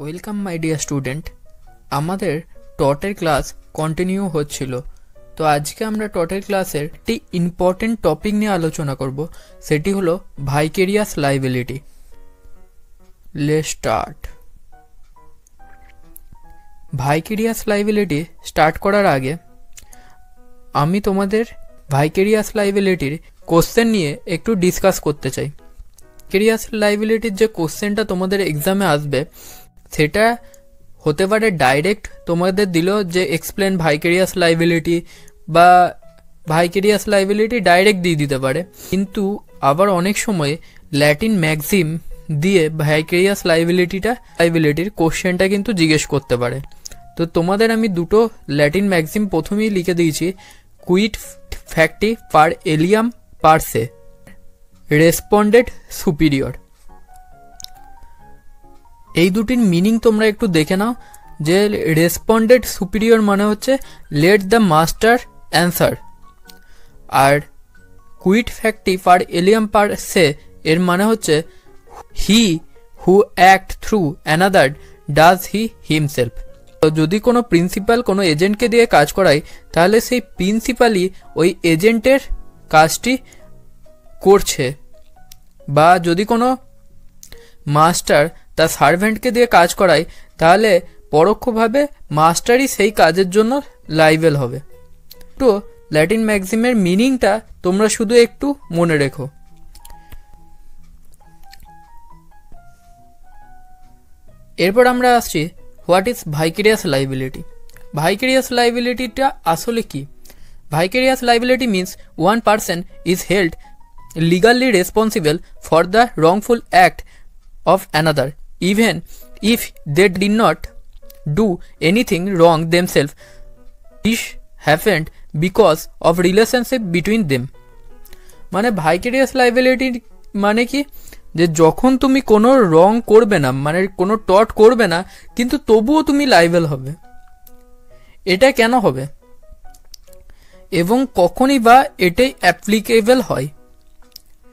Welcome my dear student. আমাদের টটের class continue হচ্ছিল। তো আজকে আমরা টটের ক্লাসের একটি ইম্পর্টেন্ট টপিক নিয়ে আলোচনা করব, সেটি হলো vicarious liability. Let's start. Vicarious liability start করার আগে আমি তোমাদের ভাইকেরিয়াস লায়াবিলিটির কোশ্চেন নিয়ে একটু ডিসকাস করতে চাই। ভাইকেরিয়াস লায়াবিলিটির যে কোশ্চেনটা তোমাদের এক্সামে আসবে সেটা হতে পারে ডাইরেক্ট তোমাদের দিল যে এক্সপ্লেন ভাইকেরিয়াস লায়াবিলিটি, বা ভাইকেরিয়াস লায়াবিলিটি ডাইরেক্ট দিয়ে দিতে পারে, কিন্তু আবার অনেক সময় ল্যাটিন ম্যাক্সিম দিয়ে ভাইকেরিয়াস লায়াবিলিটির কোশ্চেনটা কিন্তু জিজ্ঞেস করতে পারে। তো তোমাদের আমি দুটো ল্যাটিন ম্যাক্সিম প্রথমেই লিখে দিয়েছি, কুইট ফ্যাক্টি পার এলিয়াম পার সে রেসপন্ডেড সুপিরিয়র। এই দুটির মিনিং তোমরা একটু দেখে নাও। যে রেসপন্ডেড সুপিরিয়র মানে হচ্ছে লেট দ্য মাস্টার অ্যান্সার, আর কুইট ফ্যাক্টি পার এলিয়াম পার সে এর মানে হচ্ছে he who act through another does he himself. তো যদি কোনো প্রিন্সিপাল কোনো এজেন্টকে দিয়ে কাজ করায়, তাহলে সেই প্রিন্সিপালই ওই এজেন্টের কাজটি করছে, বা যদি কোনো মাস্টার তার সার্ভেন্টকে দিয়ে কাজ করায়, তাহলে পরোক্ষভাবে মাস্টারই সেই কাজের জন্য লাইবেল হবে। তো ল্যাটিন ম্যাক্সিমের মিনিংটা তোমরা শুধু একটু মনে রেখো। এরপর আমরা আসছি what is vicarious liability. Vicarious লায়াবিলিটিটা আসলে কি? Vicarious liability means one person is held legally responsible for the wrongful act of another, even if they did not do anything wrong themselves. This happened because of relationship between them. মানে ভাইকেরিয়াস liability মানে কি, যে যখন তুমি কোনো রং করবে না, মানে কোনো টট করবে না, কিন্তু তবুও তুমি লায়াবেল হবে। এটা কেন হবে এবং কখনই বা এটাই অ্যাপ্লিকেবল হয়?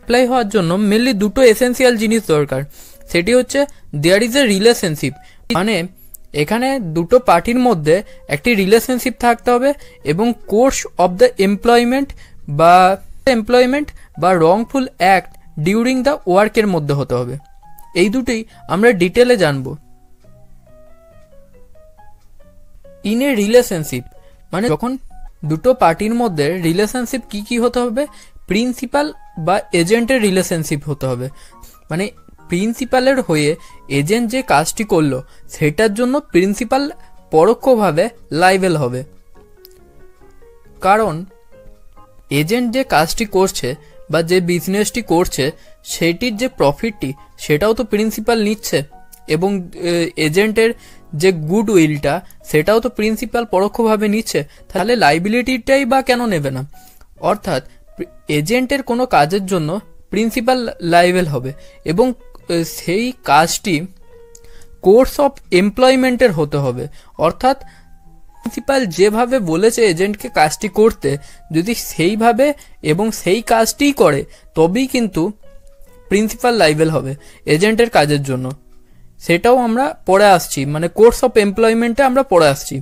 অ্যাপ্লাই হওয়ার জন্য মেনলি দুটো এসেন্সিয়াল জিনিস দরকার। সেটি হচ্ছে দেয়ার ইজ এ রিলেশনশিপ, মানে এখানে দুটো পার্টির মধ্যে একটি রিলেশনশিপ থাকতে হবে, এবং কোর্স অফ দ্য এমপ্লয়মেন্ট বা রংফুল অ্যাক্ট ডিউরিং দ্য ওয়ার্কের মধ্যে হতে হবে। এই দুটোই আমরা ডিটেলে জানবো। ইন এ রিলেশনশিপ মানে যখন দুটো পার্টির মধ্যে রিলেশনশিপ কি কি হতে হবে? প্রিন্সিপাল বা এজেন্টের রিলেশনশিপ হতে হবে। মানে প্রিন্সিপালের হয়ে এজেন্ট যে কাজটি করলো সেটার জন্য প্রিন্সিপাল পরোক্ষভাবে লায়াবেল হবে, কারণ এজেন্ট যে কাজটি করছে বা যে বিজনেসটি করছে সেটির যে প্রফিটটি সেটাও তো প্রিন্সিপাল নিচ্ছে, এবং এজেন্টের যে গুড উইলটা সেটাও তো প্রিন্সিপাল পরোক্ষভাবে নিচ্ছে। তাহলে লায়াবিলিটিটাই বা কেন নেবে না? অর্থাৎ এজেন্টের কোনো কাজের জন্য প্রিন্সিপাল লায়াবেল হবে, এবং সেই কাজটি কোর্স অফ এমপ্লয়মেন্টের হতে হবে। অর্থাৎ প্রিন্সিপাল যেভাবে বলেছে এজেন্টকে কাজটি করতে, যদি সেইভাবে এবং সেই কাজটিই করে, তবেই কিন্তু প্রিন্সিপাল লায়াবেল হবে এজেন্টের কাজের জন্য। সেটাও আমরা পড়ে আসছি, মানে কোর্স অফ এমপ্লয়মেন্টে আমরা পড়ে আসছি।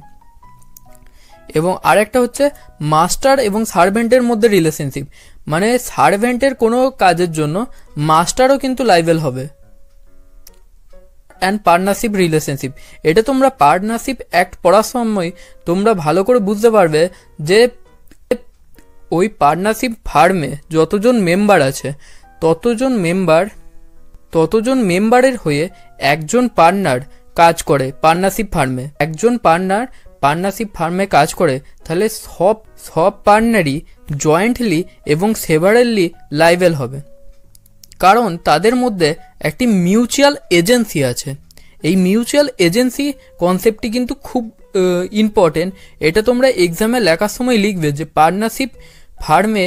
এবং আরেকটা হচ্ছে মাস্টার এবং সার্ভেন্টের মধ্যে রিলেশনশিপ, মানে সার্ভেন্টের কোনো কাজের জন্য মাস্টারও কিন্তু লায়াবেল হবে। অ্যান্ড পার্টনারশিপ রিলেশনশিপ, এটা তোমরা পার্টনারশিপ অ্যাক্ট পড়ার সময় তোমরা ভালো করে বুঝতে পারবে যে ওই পার্টনারশিপ ফার্মে যতজন মেম্বার আছে ততজন মেম্বারের হয়ে একজন পার্টনার কাজ করে পার্টনারশিপ ফার্মে। একজন পার্টনারশিপ ফার্মে কাজ করে, তাহলে সব পার্টনারই জয়েন্টলি এবং সেভারেলি লায়াবেল হবে, কারণ তাদের মধ্যে একটি মিউচুয়াল এজেন্সি আছে। এই মিউচুয়াল এজেন্সি কনসেপ্টটি কিন্তু খুব ইম্পর্টেন্ট। এটা তোমরা এক্সামে লেখার সময় লিখবে যে পার্টনারশিপ ফার্মে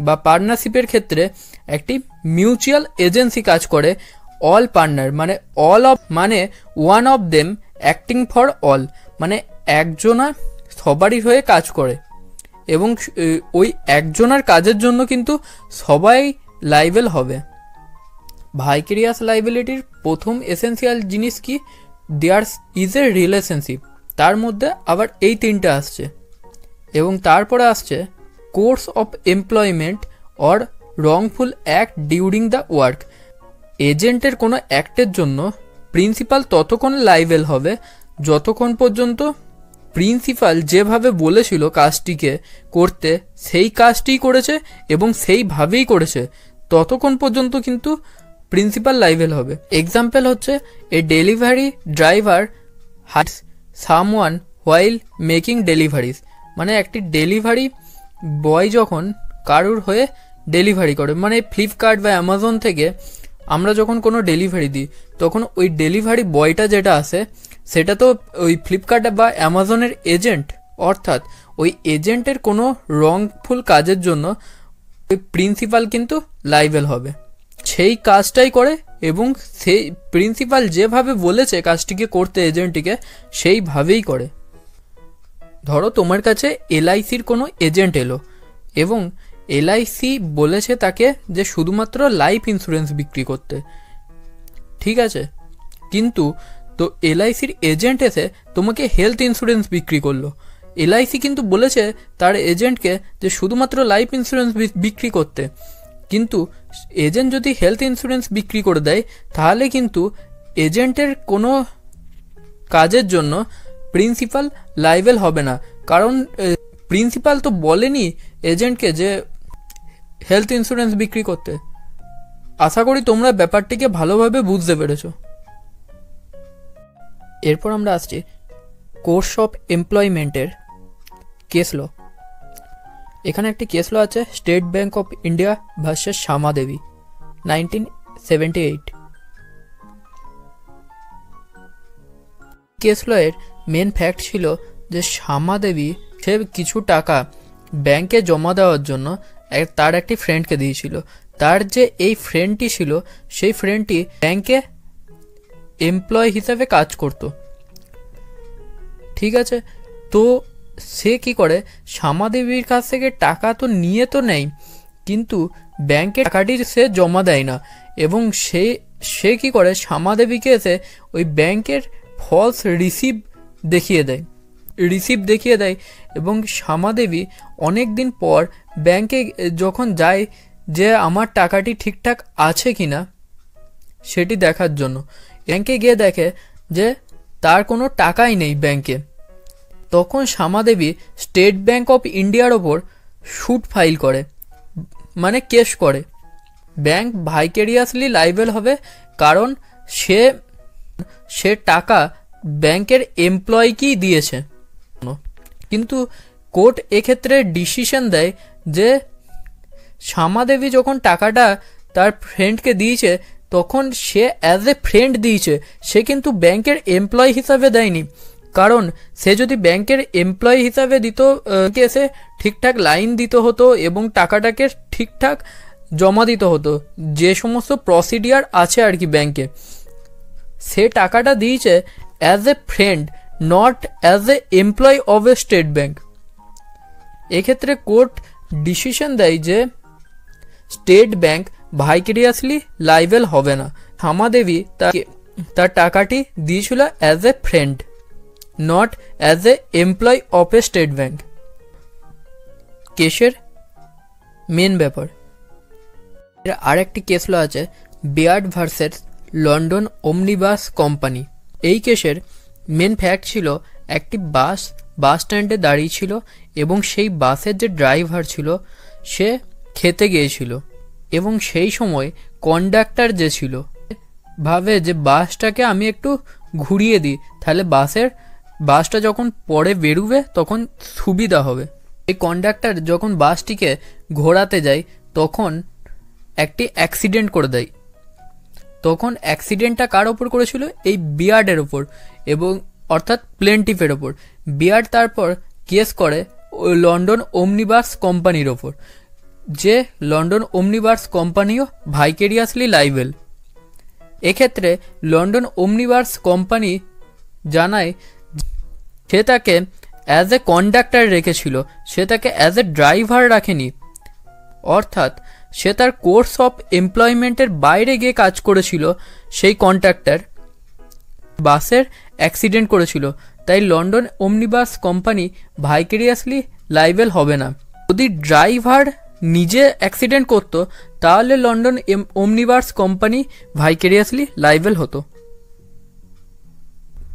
বা পার্টনারশিপের ক্ষেত্রে একটি মিউচুয়াল এজেন্সি কাজ করে। অল পার্টনার মানে one of them acting for all, মানে একজনা সবারই হয়ে কাজ করে, এবং ওই একজনের কাজের জন্য কিন্তু সবাই লায়াবেল হবে। ভাইকেরিয়াস লায়াবিলিটির প্রথম এসেন্সিয়াল জিনিস কি? দেয়ার ইজ এ রিলেশনশিপ, তার মধ্যে আবার এই তিনটে আসছে। এবং তারপরে আসছে course of employment or wrongful act during the work. এজেন্টের কোনো অ্যাক্টের জন্য প্রিন্সিপাল ততক্ষণ লাইবেল হবে যতক্ষণ পর্যন্ত প্রিন্সিপাল যেভাবে বলেছিল কাজটিকে করতে সেই কাজটিই করেছে এবং সেইভাবেই করেছে, ততক্ষণ পর্যন্ত কিন্তু প্রিন্সিপাল লাইবেল হবে। এক্সাম্পল হচ্ছে a delivery driver hurts someone while making deliveries, মানে একটি ডেলিভারি বয় যখন কারুর হয়ে ডেলিভারি করে, মানে ফ্লিপকার্ট বা অ্যামাজন থেকে আমরা যখন কোনো ডেলিভারি দিই তখন ওই ডেলিভারি বয়টা যেটা আসে সেটা তো ওই ফ্লিপকার্ট বা অ্যামাজনের এজেন্ট, অর্থাৎ ওই এজেন্টের কোনো রংফুল কাজের জন্য ওই প্রিন্সিপাল কিন্তু লাইবেল হবে। সেই কাজটাই করে এবং সেই প্রিন্সিপাল যেভাবে বলেছে কাজটিকে করতে এজেন্টটিকে সেইভাবেই করে। ধরো তোমার কাছে এলআইসির কোনো এজেন্ট এলো এবং এলআইসি বলেছে তাকে যে শুধুমাত্র লাইফ ইন্স্যুরেন্স বিক্রি করতে, ঠিক আছে, কিন্তু তো এলআইসির এজেন্ট এসে তোমাকে হেলথ ইন্স্যুরেন্স বিক্রি করলো। এলআইসি কিন্তু বলেছে তার এজেন্টকে যে শুধুমাত্র লাইফ ইন্স্যুরেন্স বিক্রি করতে, কিন্তু এজেন্ট যদি হেলথ ইন্স্যুরেন্স বিক্রি করে দেয় তাহলে কিন্তু এজেন্টের কোনো কাজের জন্য প্রিন্সিপাল লাইবেল হবে না, কারণ প্রিন্সিপাল তো বলেনি এজেন্টকে যে হেলথ ইন্স্যুরেন্স বিক্রি করতে। আশা করি তোমরা ব্যাপারটিকে ভালোভাবে বুঝতে পেরেছো। এরপর আমরা আসছি কোর্স অফ এমপ্লয়মেন্টের কেস ল। এখানে একটি কেস ল আছে, State Bank of India versus Shyama Devi 1978। Case লয়ের মেন ফ্যাক্ট ছিল যে শ্যামা দেবী সে কিছু টাকা ব্যাংকে জমা দেওয়ার জন্য তার একটি ফ্রেন্ডকে দিয়েছিল। তার যে এই ফ্রেন্ডটি ছিল সেই ফ্রেন্ডটি ব্যাংকে এমপ্লয় হিসাবে কাজ করত, ঠিক আছে। তো সে কি করে, শ্যামা দেবীর কাছ থেকে টাকা তো নিয়ে তো নেয়, কিন্তু ব্যাংকে টাকাটি সে জমা দেয় না এবং সে কি করে, শ্যামা দেবীকে এসে ওই ব্যাংকের ফলস রিসিভ দেখিয়ে দেয় এবং শ্যামা দেবী অনেক দিন পর ব্যাংকে যখন যায় যে আমার টাকাটি ঠিকঠাক আছে কিনা সেটি দেখার জন্য, ব্যাংকে গিয়ে দেখে যে তার কোনো টাকাই নেই ব্যাংকে। তখন শ্যামা দেবী স্টেট ব্যাঙ্ক অফ ইন্ডিয়ার ওপর স্যুট ফাইল করে, মানে কেস করে। ব্যাংক ভাইকেরিয়াসলি লাইবেল হবে কারণ সে টাকা ব্যাংকের এমপ্লয়কেই দিয়েছে। কিন্তু কোর্ট এক্ষেত্রে ডিসিশন দেয় যে শ্যামা দেবী যখন টাকাটা তার ফ্রেন্ডকে দিয়েছে তখন সে অ্যাজ এ ফ্রেন্ড দিয়েছে, সে কিন্তু ব্যাংকের এমপ্লয় হিসাবে দেয়নি। কারণ সে যদি ব্যাংকের এমপ্লয় হিসাবে দিত, এসে ঠিকঠাক লাইন দিতে হতো এবং টাকাটাকে ঠিকঠাক জমা দিতে হতো, যে সমস্ত প্রসিডিয়ার আছে আর কি ব্যাংকে। সে টাকাটা দিয়েছে as a friend, not as a employee of a state bank. এক্ষেত্রে কোর্ট ডিসিশন দেয় যে স্টেট ব্যাংক ভাইকেরিয়াসলি লাইবেল হবে না। শ্যামা দেবী তার টাকাটি দিয়েছিল as a friend, not as a employee of a state bank. কেসের মেন ব্যাপার, এর আরেকটি কেস ল আছে Baird versus London Omnibus company. এই কেসের মেন ফ্যাক্ট ছিল একটি বাস স্ট্যান্ডে দাঁড়িয়ে ছিল এবং সেই বাসের যে ড্রাইভার ছিল সে খেতে গিয়েছিল এবং সেই সময় কন্ডাক্টর যে ছিল ভাবে যে বাসটাকে আমি একটু ঘুরিয়ে দিই, তাহলে বাসটা যখন পরে বেরোবে তখন সুবিধা হবে। এই কন্ডাক্টর যখন বাসটিকে ঘোরাতে যায় তখন একটি অ্যাক্সিডেন্ট করে দেয়। তখন অ্যাক্সিডেন্টটা কার ওপর করেছিল, এই বিয়ার্ডের ওপর, এবং অর্থাৎ প্লেন্টিফের ওপর। বিয়ার্ড তারপর কেস করে লন্ডন ওমনিবাস কোম্পানির ওপর, যে লন্ডন ওমনিবাস কোম্পানিও ভাইকেরিয়াসলি লাইবেল। এক্ষেত্রে লন্ডন ওমনিবাস কোম্পানি জানায় সে তাকে অ্যাজ এ কন্ডাক্টর রেখেছিল, সে তাকে অ্যাজ এ ড্রাইভার রাখেনি, অর্থাৎ সে তার কোর্স অফ এমপ্লয়মেন্টের বাইরে গিয়ে কাজ করেছিল সেই কন্ট্রাক্টর। বাসের অ্যাক্সিডেন্ট করেছিল, তাই লন্ডন ওমনিবাস কোম্পানি ভাইকেরিয়াসলি লাইবেল হবে না। যদি ড্রাইভার নিজে অ্যাক্সিডেন্ট করতো তাহলে লন্ডন ওমনিবাস কোম্পানি ভাইকেরিয়াসলি লাইবেল হতো।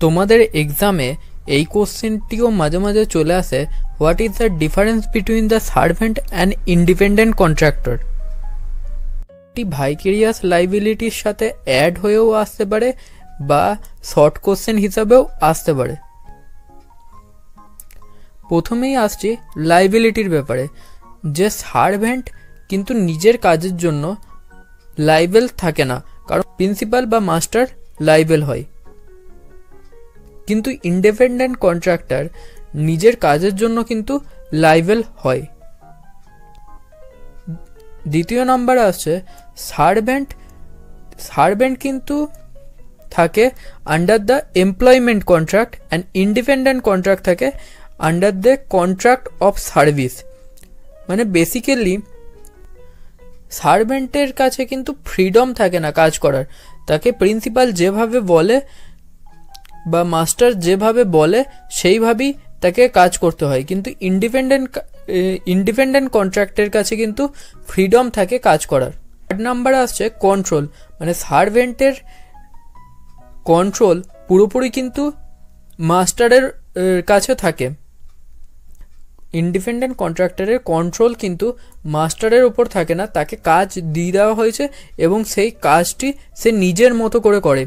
তোমাদের এক্সামে এই কোশ্চেনটিও মাঝে মাঝে চলে আসে, what is the difference between the servant and independent contractor. এটি ভাইকেরিয়াস লাইবিলিটির সাথে অ্যাড হয়েও আসতে পারে বা শর্ট কোশ্চেন হিসাবেও আসতে পারে। প্রথমেই আসছি লাইবিলিটির ব্যাপারে, যে সার্ভেন্ট কিন্তু নিজের কাজের জন্য লাইবেল থাকে না, কারণ প্রিন্সিপাল বা মাস্টার লাইবেল হয়। কিন্তু ইন্ডিপেন্ডেন্ট কন্ট্রাক্টর নিজের কাজের জন্য কিন্তু লাইবেল হয়। দ্বিতীয় নাম্বার আসছে সার্ভেন্ট কিন্তু থাকে under the employment contract and independent contract থাকে under the contract of service. মানে বেসিক্যালি সার্ভেন্টের কাছে কিন্তু ফ্রিডম থাকে না কাজ করার, তাকে প্রিন্সিপাল যেভাবে বলে বা মাস্টার যেভাবে বলে সেইভাবেই তাকে কাজ করতে হয়। কিন্তু ইন্ডিপেন্ডেন্ট কন্ট্রাক্টের কাছে কিন্তু ফ্রিডম থাকে কাজ করার। থার্ড নাম্বার আসছে কন্ট্রোল, মানে সার্ভেন্টের কন্ট্রোল পুরোপুরি কিন্তু মাস্টারের কাছে থাকে। ইন্ডিপেন্ডেন্ট কন্ট্রাক্টরের কন্ট্রোল কিন্তু মাস্টারের ওপর থাকে না, তাকে কাজ দিয়ে দেওয়া হয়েছে এবং সেই কাজটি সে নিজের মতো করে।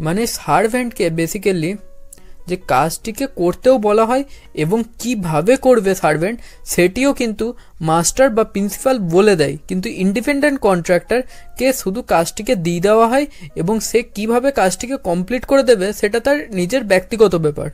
মানে সার্ভেন্টকে বেসিক্যালি যে কাজটিকে করতেও বলা হয় এবং কিভাবে করবে সার্ভেন্ট সেটিও কিন্তু মাস্টার বা প্রিন্সিপাল বলে দেয়। কিন্তু ইন্ডিপেন্ডেন্ট কন্ট্রাক্টরকে শুধু কাজটিকে দিয়ে দেওয়া হয় এবং সে কিভাবে কাজটিকে কমপ্লিট করে দেবে সেটা তার নিজের ব্যক্তিগত ব্যাপার।